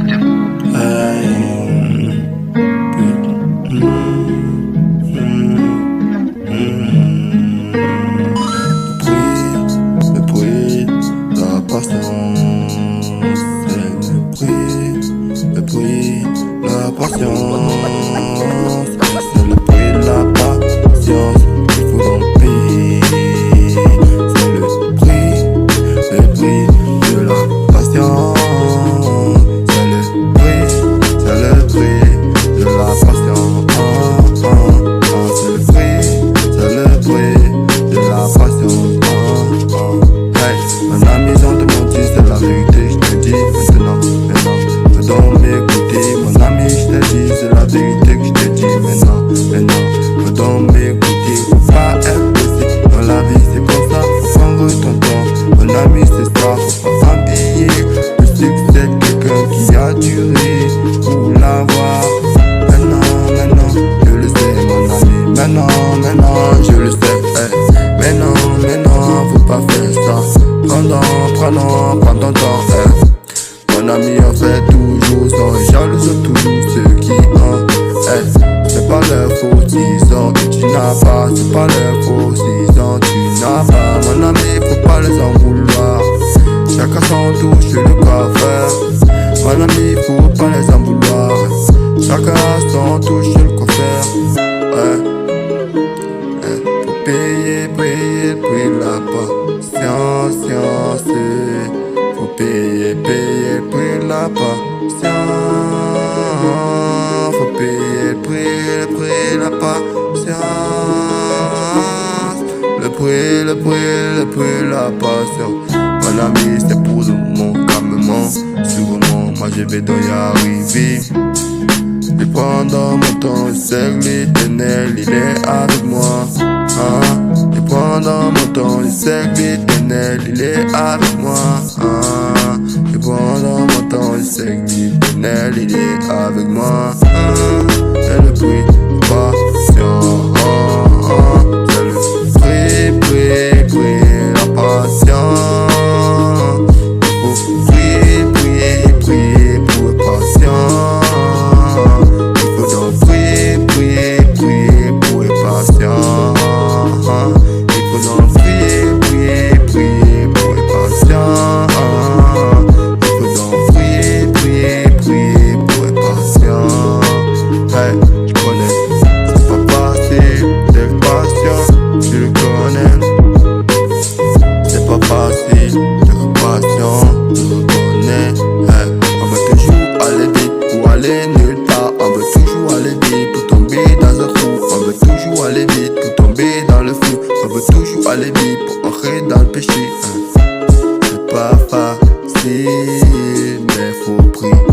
Le bruit, la patience, c'est le bruit, la patience, c'est le bruit, la patience, il faut dans le pays, c'est le bruit de la patience, c'est le bruit de la patience, c'est le bruit de la patience. Hey, mon ami, ils ont demandé, c'est la vérité, je te dis maintenant, me donne m'écouter, mon ami, je te dis, c'est la vérité que je te dis maintenant, me donne m'écouter, faut pas être pressé, dans la vie c'est comme ça, faut prendre ton temps, mon ami c'est ça, faut pas habiller, le succès de quelqu'un qui a duré, pour l'avoir, maintenant, je le sais mon ami, maintenant, je le sais, hey. Maintenant, faut pas faire ça. Prends ton temps, Mon ami en fait toujours sans jalouse tous ceux qui ont, c'est pas leur faute s'ils ont et tu n'as pas. C'est pas leur faute s'ils ont, tu n'as pas. Mon ami, faut pas les en vouloir. Chacun son tour chez le coiffeur. Mon ami, faut pas les en vouloir. Chacun son tour chez le coiffeur. Payer la patience, faut payer la patience, faut payer la patience, le prix, la patience. Mon ami, c'est pour mon calmement, sûrement, moi je vais y arriver. Et pendant mon temps, je sais que l'Éternel, il est avec moi. Et pendant mon temps, je sais que l'Éternel, il est avec moi. Et pendant mon temps, je sais que l'Éternel, il est avec moi. Et le prix, patience. C'est le prix, la patience. Il faut prier pour être patient. Nulle part, on veut toujours aller vite pour tomber dans un trou. On veut toujours aller vite pour tomber dans le flou. On veut toujours aller vite pour entrer dans le péché. C'est pas facile, mais faut prier.